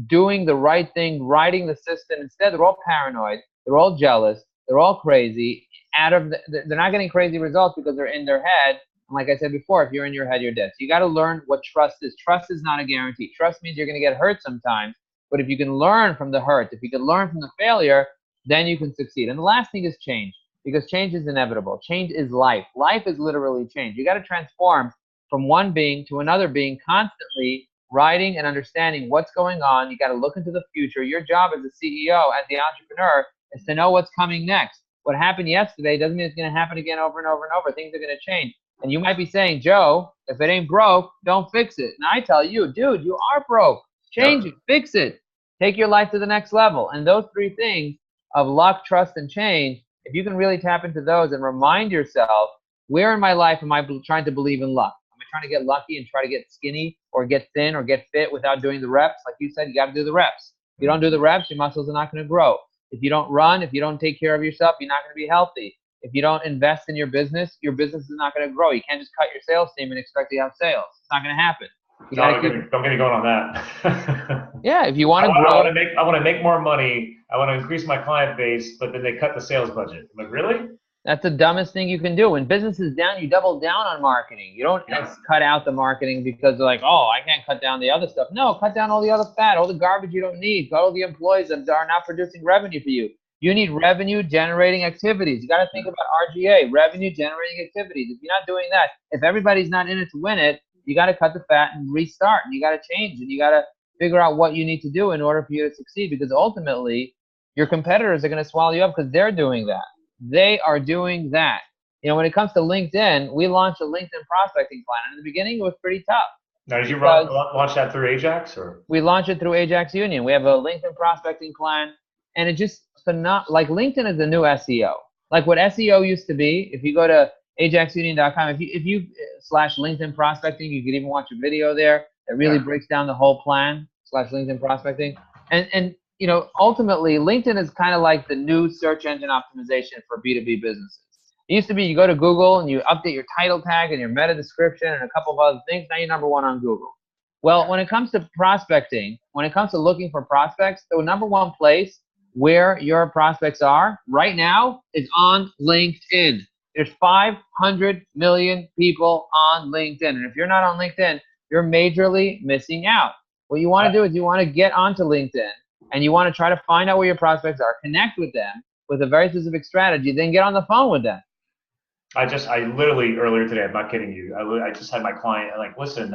doing the right thing, riding the system. Instead, they're all paranoid. They're all jealous. They're all crazy. They're not getting crazy results because they're in their head. And like I said before, if you're in your head, you're dead. So you got to learn what trust is. Trust is not a guarantee. Trust means you're going to get hurt sometimes. But if you can learn from the hurt, if you can learn from the failure, then you can succeed. And the last thing is change, because change is inevitable. Change is life. Life is literally change. You got to transform from one being to another being, constantly writing and understanding what's going on. You got to look into the future. Your job as a CEO, as the entrepreneur, is to know what's coming next. What happened yesterday doesn't mean it's going to happen again over and over and over. Things are going to change. And you might be saying, Joe, if it ain't broke, don't fix it. And I tell you, dude, you are broke. Change it, fix it, take your life to the next level. And those three things of luck, trust, and change, if you can really tap into those and remind yourself, where in my life am I trying to believe in luck? Am I trying to get lucky and try to get skinny or get thin or get fit without doing the reps? Like you said, you got to do the reps. If you don't do the reps, your muscles are not going to grow. If you don't run, if you don't take care of yourself, you're not going to be healthy. If you don't invest in your business is not going to grow. You can't just cut your sales team and expect to have sales. It's not going to happen. Don't get me going on that. Yeah, if you want to grow. I want to make more money. I want to increase my client base, but then they cut the sales budget. I'm like, really? That's the dumbest thing you can do. When business is down, you double down on marketing. You don't cut out the marketing because they're like, oh, I can't cut down the other stuff. No, cut down all the other fat, all the garbage you don't need. Cut all the employees that are not producing revenue for you. You need revenue generating activities. You got to think about RGA, revenue generating activities. If you're not doing that, if everybody's not in it to win it, you got to cut the fat and restart, and you got to change, and you got to figure out what you need to do in order for you to succeed, because ultimately your competitors are going to swallow you up because they're doing that. They are doing that. You know, when it comes to LinkedIn, we launched a LinkedIn prospecting plan. And in the beginning, it was pretty tough. Now, did you launch that through Ajax? Or? We launched it through Ajax Union. We have a LinkedIn prospecting plan. And it just, like LinkedIn is the new SEO. Like what SEO used to be, if you go to ajaxunion.com, if you slash LinkedIn prospecting, you can even watch a video there that really breaks down the whole plan, slash LinkedIn prospecting. And you know, ultimately, LinkedIn is kind of like the new search engine optimization for B2B businesses. It used to be you go to Google and you update your title tag and your meta description and a couple of other things. Now you're number one on Google. Well, when it comes to prospecting, when it comes to looking for prospects, the number one place where your prospects are right now is on LinkedIn. There's 500 million people on LinkedIn. And if you're not on LinkedIn, you're majorly missing out. What you want to do is you want to get onto LinkedIn. And you want to try to find out where your prospects are, connect with them with a very specific strategy, then get on the phone with them. I literally earlier today, I'm not kidding you, I just had my client, like, listen,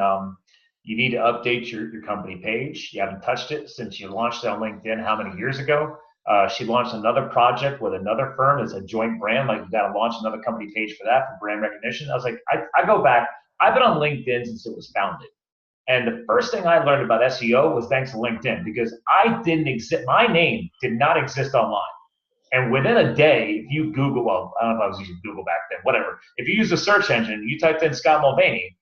you need to update your company page. You haven't touched it since you launched it on LinkedIn how many years ago? She launched another project with another firm. It's a joint brand. Like, you got to launch another company page for that, for brand recognition. I was like, I go back. I've been on LinkedIn since it was founded. And the first thing I learned about SEO was thanks to LinkedIn, because I didn't exist. My name did not exist online. And within a day, if you Google, well, I don't know if I was using Google back then, whatever. If you use a search engine, you typed in Scott Mulvaney,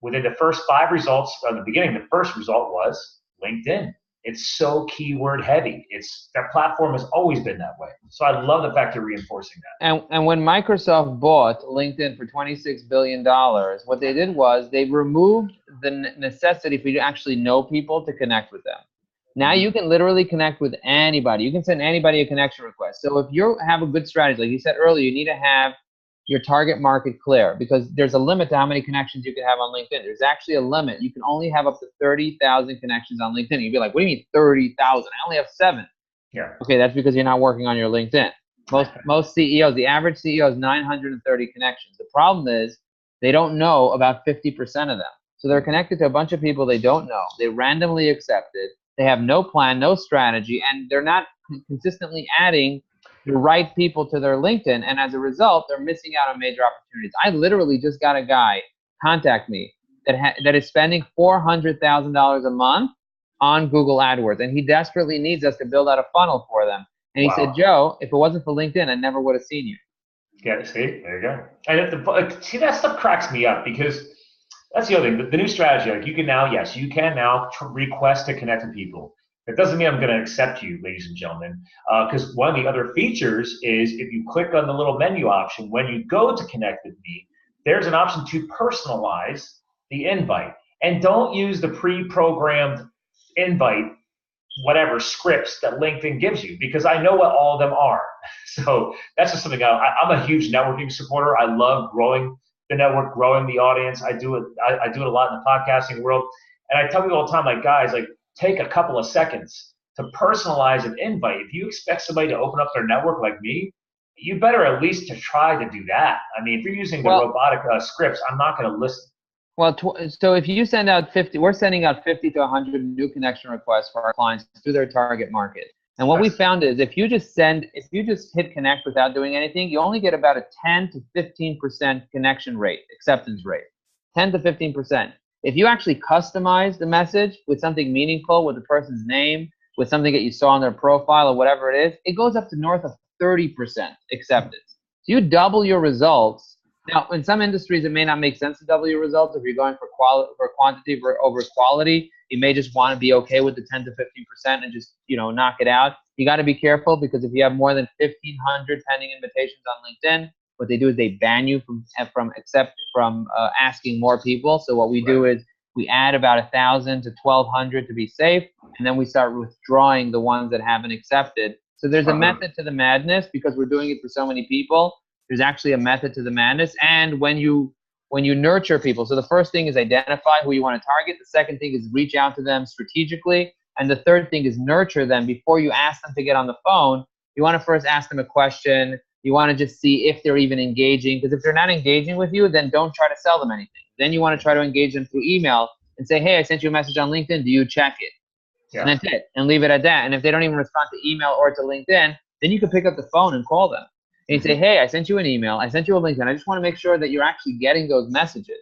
within the first 5 results, from the beginning, the first result was LinkedIn. It's so keyword heavy. That platform has always been that way. So I love the fact you're reinforcing that. And when Microsoft bought LinkedIn for $26 billion, what they did was they removed the necessity for you to actually know people to connect with them. Now you can literally connect with anybody. You can send anybody a connection request. So if you have a good strategy, like you said earlier, you need to have your target market clear, because there's a limit to how many connections you can have on LinkedIn. There's actually a limit. You can only have up to 30,000 connections on LinkedIn. You'd be like, what do you mean 30,000? I only have 7. Yeah. Okay, that's because you're not working on your LinkedIn. Most CEOs, the average CEO has 930 connections. The problem is they don't know about 50% of them. So they're connected to a bunch of people they don't know. They randomly accepted. They have no plan, no strategy, and they're not consistently adding the right people to their LinkedIn, and as a result, they're missing out on major opportunities. I literally just got a guy contact me that is spending $400,000 a month on Google AdWords, and he desperately needs us to build out a funnel for them. And he said, Joe, if it wasn't for LinkedIn, I never would have seen you. Yeah, see, there you go. And see, that stuff cracks me up, because that's the other thing. The new strategy, like, you can now request to connect with people. It doesn't mean I'm going to accept you, ladies and gentlemen, because one of the other features is if you click on the little menu option, when you go to connect with me, there's an option to personalize the invite. And don't use the pre-programmed invite, whatever scripts that LinkedIn gives you, because I know what all of them are. So that's just something I'm a huge networking supporter. I love growing the network, growing the audience. I do it a lot in the podcasting world. And I tell people all the time, like, guys, like, take a couple of seconds to personalize an invite. If you expect somebody to open up their network like me, you better at least to try to do that. I mean, if you're using the robotic scripts, I'm not going to listen. Well, so if you send out 50, we're sending out 50 to 100 new connection requests for our clients through their target market. And what we found is if you just hit connect without doing anything, you only get about a 10 to 15% connection rate, acceptance rate, 10 to 15%. If you actually customize the message with something meaningful, with the person's name, with something that you saw on their profile or whatever it is, it goes up to north of 30% acceptance. So you double your results. Now, in some industries, it may not make sense to double your results. If you're going for quantity over quality, you may just want to be okay with the 10 to 15% and just, knock it out. You got to be careful, because if you have more than 1,500 pending invitations on LinkedIn, what they do is they ban you from asking more people. So what we do is we add about 1,000 to 1,200 to be safe, and then we start withdrawing the ones that haven't accepted. So there's a method to the madness, because we're doing it for so many people. There's actually a method to the madness. And when you nurture people, so the first thing is identify who you want to target. The second thing is reach out to them strategically. And the third thing is nurture them before you ask them to get on the phone. You want to first ask them a question. You want to just see if they're even engaging. Because if they're not engaging with you, then don't try to sell them anything. Then you want to try to engage them through email and say, hey, I sent you a message on LinkedIn. Do you check it? Yeah. And that's it. And leave it at that. And if they don't even respond to email or to LinkedIn, then you can pick up the phone and call them. And you say, hey, I sent you an email. I sent you a LinkedIn. I just want to make sure that you're actually getting those messages.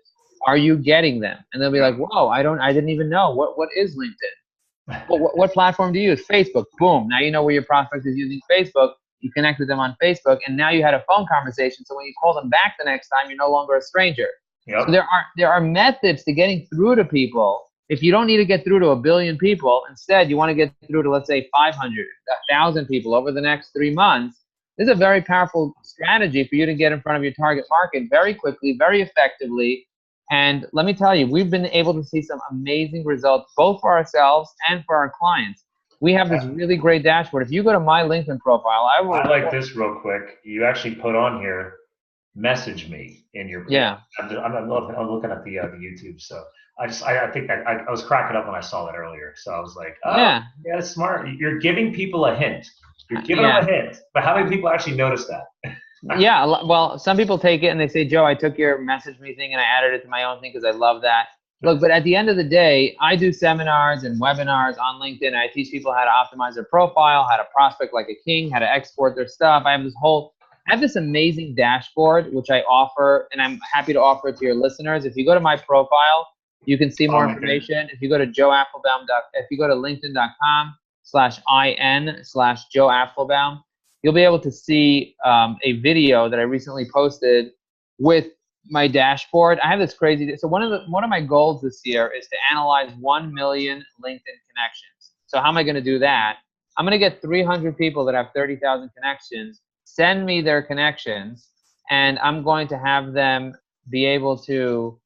Are you getting them? And they'll be like, whoa, I didn't even know. What is LinkedIn? What platform do you use? Facebook. Boom. Now you know where your prospect is using Facebook. You connect with them on Facebook, and now you had a phone conversation. So when you call them back the next time, you're no longer a stranger. Yep. So there are methods to getting through to people. If you don't need to get through to 1 billion people, instead you want to get through to, let's say, 500, 1,000 people over the next 3 months. This is a very powerful strategy for you to get in front of your target market very quickly, very effectively. And let me tell you, we've been able to see some amazing results, both for ourselves and for our clients. We have this really great dashboard. If you go to my LinkedIn profile, I like this real quick. You actually put on here, message me in your. Yeah. I'm looking at the YouTube. So I think that I was cracking up when I saw that earlier. So I was like, oh, yeah, that's smart. You're giving people a hint. You're giving them a hint. But how many people actually notice that? Yeah, well, some people take it and they say, Joe, I took your message me thing and I added it to my own thing because I love that. Look, but at the end of the day, I do seminars and webinars on LinkedIn. I teach people how to optimize their profile, how to prospect like a king, how to export their stuff. I have this amazing dashboard, which I offer, and I'm happy to offer it to your listeners. If you go to my profile, you can see more information. If you go to if you go to linkedin.com/in/Joe Apfelbaum, you'll be able to see a video that I recently posted with my dashboard. I have this crazy. So one of my goals this year is to analyze 1 million LinkedIn connections. So how am I going to do that? I'm going to get 300 people that have 30,000 connections, send me their connections, and I'm going to have them be able to.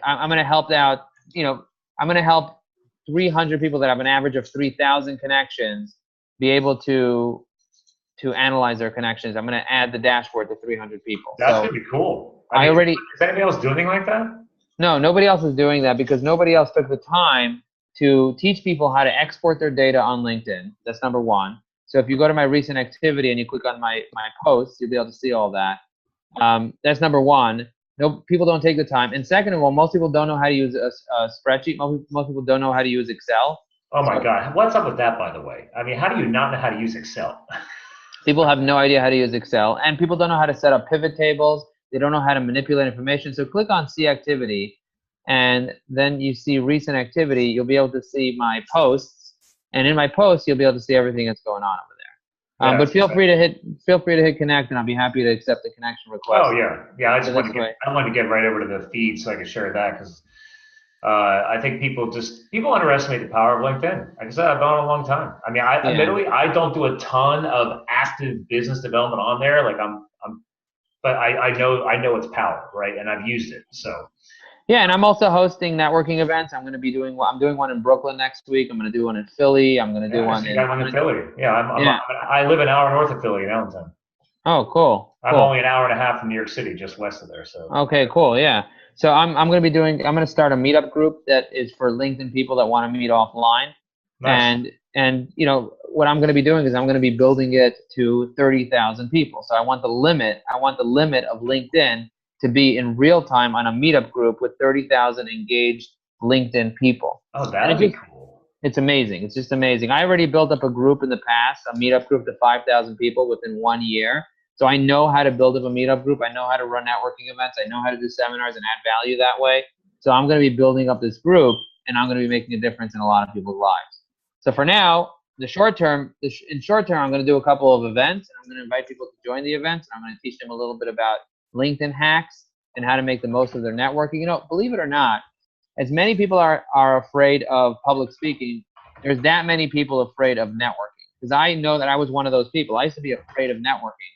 I'm going to help out. I'm going to help 300 people that have an average of 3,000 connections be able to analyze their connections. I'm going to add the dashboard to 300 people. That's going to be cool. Is anybody else doing anything like that? No, nobody else is doing that because nobody else took the time to teach people how to export their data on LinkedIn. That's number one. So if you go to my recent activity and you click on my posts, you'll be able to see all that. That's number one. No, people don't take the time. And second of all, most people don't know how to use a spreadsheet. Most people don't know how to use Excel. Oh my God. What's up with that, by the way? I mean, how do you not know how to use Excel? People have no idea how to use Excel, and people don't know how to set up pivot tables. They don't know how to manipulate information. So click on See Activity, and then you see Recent Activity. You'll be able to see my posts, and in my posts, you'll be able to see everything that's going on over there. But feel free to hit connect, and I'll be happy to accept the connection request. Oh yeah. I wanted to get right over to the feed so I could share that because I think people underestimate the power of LinkedIn. Like I said, I've done it a long time. I mean, admittedly, I don't do a ton of active business development on there. Like but I know its power, right? And I've used it. So. Yeah, and I'm also hosting networking events. I'm doing one in Brooklyn next week. I'm going to do one in Philly. I'm going to do one in Philly. Yeah, I live an hour north of Philly in Allentown. Oh, cool. I'm only an hour and a half from New York City, just west of there. So. Okay, cool. Yeah. So I'm going to start a meetup group that is for LinkedIn people that want to meet offline. Nice. And what I'm going to be doing is I'm going to be building it to 30,000 people. So I want the limit of LinkedIn to be in real time on a meetup group with 30,000 engaged LinkedIn people. Oh, that'd be cool. It's amazing. It's just amazing. I already built up a group in the past, a meetup group to 5,000 people within 1 year. So I know how to build up a meetup group. I know how to run networking events. I know how to do seminars and add value that way. So I'm going to be building up this group, and I'm going to be making a difference in a lot of people's lives. So for now, in short term, I'm going to do a couple of events, and I'm going to invite people to join the events. And I'm going to teach them a little bit about LinkedIn hacks and how to make the most of their networking. Believe it or not, as many people are afraid of public speaking, there's that many people afraid of networking. Because I know that I was one of those people. I used to be afraid of networking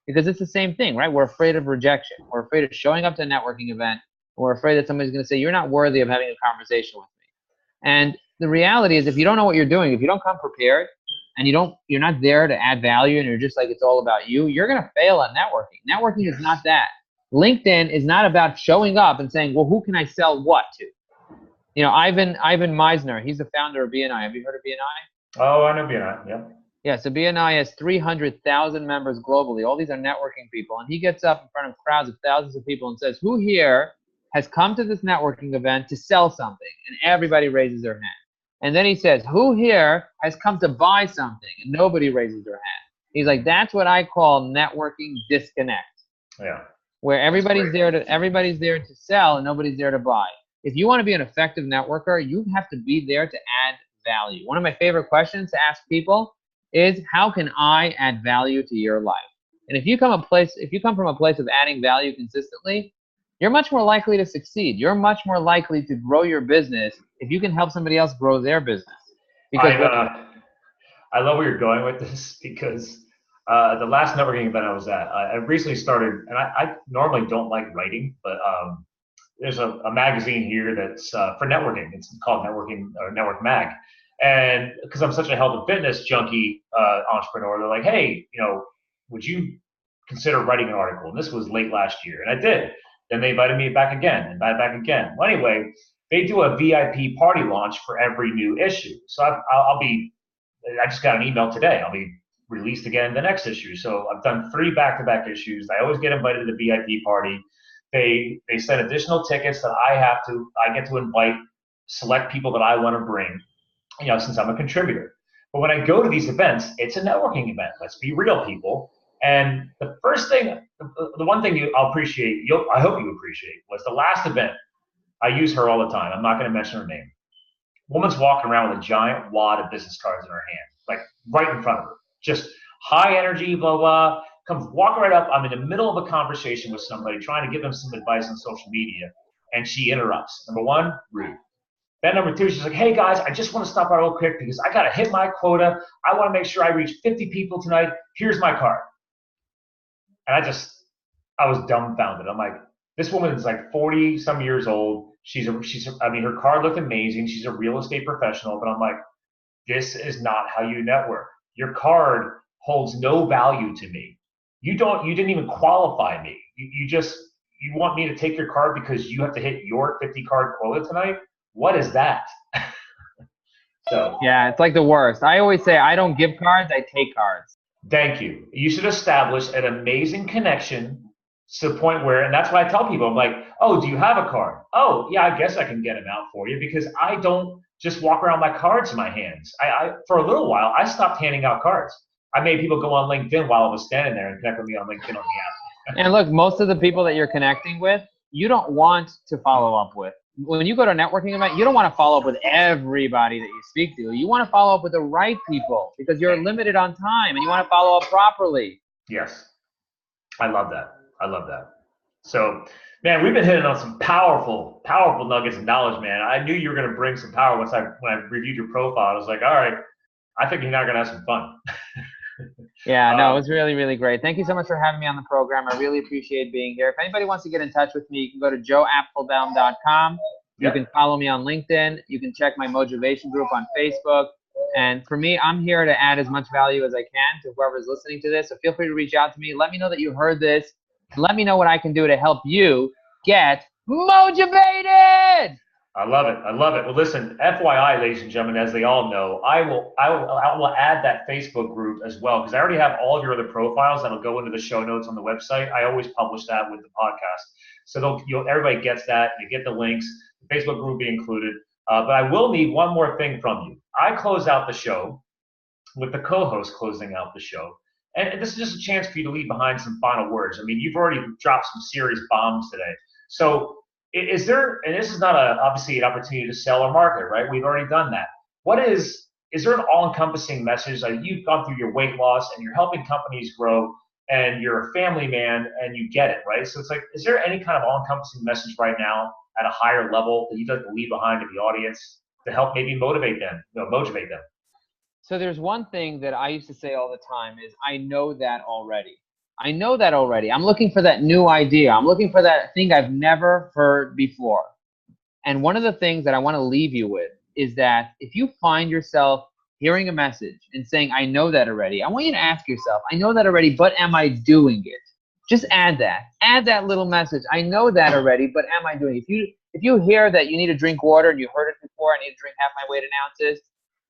because it's the same thing, right? We're afraid of rejection. We're afraid of showing up to a networking event. We're afraid that somebody's going to say, you're not worthy of having a conversation with me. And the reality is, if you don't know what you're doing, if you don't come prepared, and you're not there to add value, and you're just like, it's all about you, you're going to fail at networking. Networking is not that. LinkedIn is not about showing up and saying, well, who can I sell what to? You know, Ivan Meisner, he's the founder of BNI. Have you heard of BNI? Oh, I know BNI. Yeah. Yeah, so BNI has 300,000 members globally. All these are networking people. And he gets up in front of crowds of thousands of people and says, who here has come to this networking event to sell something? And everybody raises their hand. And then he says, who here has come to buy something? And nobody raises their hand. He's like, that's what I call networking disconnect. Yeah. Where everybody's there to sell and nobody's there to buy. If you want to be an effective networker, you have to be there to add value. One of my favorite questions to ask people is, how can I add value to your life? And if you come from a place of adding value consistently, you're much more likely to succeed. You're much more likely to grow your business if you can help somebody else grow their business. Because I love where you're going with this, because the last networking event I was at, I recently started, and I normally don't like writing, but there's a magazine here that's for networking. It's called Networking or Network Mag. And because I'm such a health and fitness junkie entrepreneur, they're like, hey, you know, would you consider writing an article? And this was late last year, and I did. Then they invited me back again and back again. Well, anyway, they do a VIP party launch for every new issue. So I just got an email today. I'll be released again the next issue. So I've done 3 back-to-back issues. I always get invited to the VIP party. They send additional tickets that I get to invite select people that I want to bring, you know, since I'm a contributor. But when I go to these events, it's a networking event. Let's be real, people. And the first thing, the one thing I hope you appreciate, was the last event. I use her all the time. I'm not going to mention her name. Woman's walking around with a giant wad of business cards in her hand, like right in front of her. Just high energy, blah, blah. Comes walking right up. I'm in the middle of a conversation with somebody, trying to give them some advice on social media, and she interrupts. Number one, rude. Then number two, she's like, hey guys, I just want to stop by real quick because I got to hit my quota. I want to make sure I reach 50 people tonight. Here's my card. And I was dumbfounded. I'm like, this woman is like 40 some years old. Her card looked amazing. She's a real estate professional, but I'm like, this is not how you network. Your card holds no value to me. You didn't even qualify me. You want me to take your card because you have to hit your 50 card quota tonight? What is that? So yeah, it's like the worst. I always say, I don't give cards, I take cards. Thank you. You should establish an amazing connection to the point where, and that's what I tell people, I'm like, oh, do you have a card? Oh, yeah, I guess I can get them out for you, because I don't just walk around with my cards in my hands. For a little while, I stopped handing out cards. I made people go on LinkedIn while I was standing there and connect with me on LinkedIn on the app. And look, most of the people that you're connecting with, you don't want to follow up with. When you go to a networking event, you don't want to follow up with everybody that you speak to. You want to follow up with the right people, because you're limited on time and you want to follow up properly. Yes. I love that. So, man, we've been hitting on some powerful nuggets of knowledge, man. I knew you were going to bring some power when I reviewed your profile. I was like, all right, I think you're not going to have some fun. Yeah, no, it was really, really great. Thank you so much for having me on the program. I really appreciate being here. If anybody wants to get in touch with me, you can go to joeapfelbaum.com. You can follow me on LinkedIn. You can check my Mojovation group on Facebook. And for me, I'm here to add as much value as I can to whoever's listening to this. So feel free to reach out to me. Let me know that you heard this. Let me know what I can do to help you get motivated. I love it. Well, listen, FYI, ladies and gentlemen, as they all know, I will add that Facebook group as well, because I already have all of your other profiles that'll go into the show notes on the website. I always publish that with the podcast. So everybody gets that. You get the links, the Facebook group will be included. But I will need one more thing from you. I close out the show with the co-host closing out the show. And this is just a chance for you to leave behind some final words. I mean, you've already dropped some serious bombs today. So is there, and this is not obviously an opportunity to sell or market, right? We've already done that. Is there an all-encompassing message? Like, you've gone through your weight loss and you're helping companies grow, and you're a family man and you get it, right? So it's like, is there any kind of all-encompassing message right now at a higher level that you'd like to leave behind to the audience to help maybe motivate them? So there's one thing that I used to say all the time is, I know that already. I'm looking for that new idea. I'm looking for that thing I've never heard before. And one of the things that I want to leave you with is that if you find yourself hearing a message and saying, I know that already, I want you to ask yourself, I know that already, but am I doing it? Just add that little message. I know that already, but am I doing it? If you hear that you need to drink water and you heard it before, I need to drink half my weight in ounces,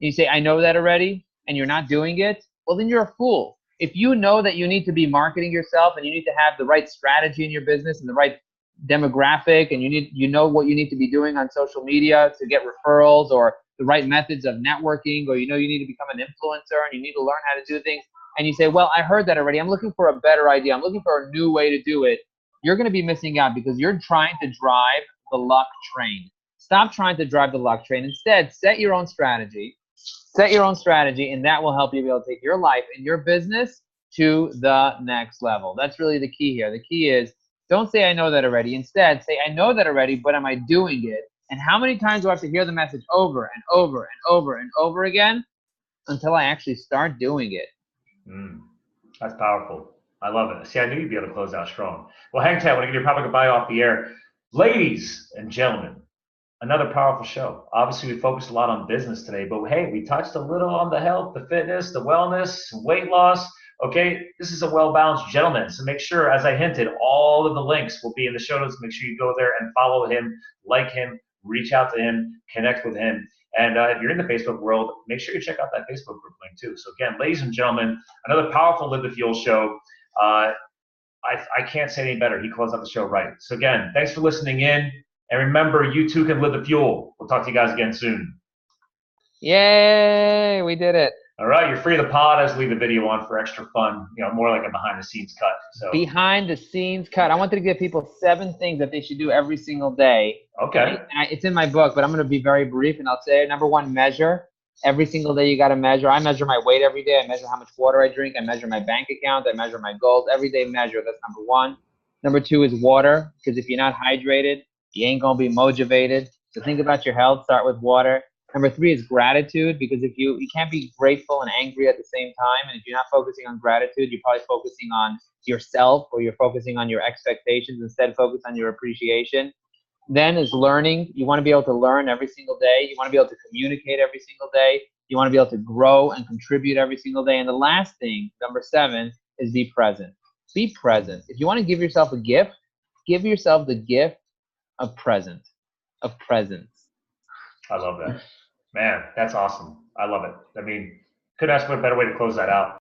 and you say, I know that already, and you're not doing it, well, then you're a fool. If you know that you need to be marketing yourself and you need to have the right strategy in your business and the right demographic, and you know what you need to be doing on social media to get referrals, or the right methods of networking, or you know you need to become an influencer and you need to learn how to do things, and you say, well, I heard that already, I'm looking for a better idea, I'm looking for a new way to do it, you're going to be missing out because you're trying to drive the luck train. Stop trying to drive the luck train. Instead, set your own strategy, and that will help you be able to take your life and your business to the next level. That's really the key here. The key is, don't say I know that already. Instead, say I know that already, but am I doing it? And how many times do I have to hear the message over and over and over and over again until I actually start doing it? That's powerful. I love it. See, I knew you'd be able to close out strong. Well, hang tight. I want to give you a public goodbye off the air. Ladies and gentlemen, another powerful show. Obviously, we focused a lot on business today, but hey, we touched a little on the health, the fitness, the wellness, weight loss. Okay, this is a well-balanced gentleman. So make sure, as I hinted, all of the links will be in the show notes. Make sure you go there and follow him, like him, reach out to him, connect with him. And if you're in the Facebook world, make sure you check out that Facebook group link too. So again, ladies and gentlemen, another powerful Live the Fuel show. I can't say any better. He closed out the show right. So again, thanks for listening in. And remember, you too can live the fuel. We'll talk to you guys again soon. Yay, we did it. All right, you're free to pause as leave the video on for extra fun, more like a behind the scenes cut. So behind the scenes cut. I wanted to give people 7 things that they should do every single day. Okay. It's in my book, but I'm going to be very brief, and I'll say, number 1, measure. Every single day you got to measure. I measure my weight every day. I measure how much water I drink. I measure my bank account. I measure my goals. Every day measure. That's number 1. Number 2 is water, because if you're not hydrated, you ain't going to be motivated. So think about your health. Start with water. Number 3 is gratitude, because if you can't be grateful and angry at the same time, and if you're not focusing on gratitude, you're probably focusing on yourself, or you're focusing on your expectations instead of focus on your appreciation. Then is learning. You want to be able to learn every single day. You want to be able to communicate every single day. You want to be able to grow and contribute every single day. And the last thing, number 7, is be present. Be present. If you want to give yourself a gift, give yourself the gift of presence. I love that. Man, that's awesome. I love it. I mean, couldn't ask for a better way to close that out.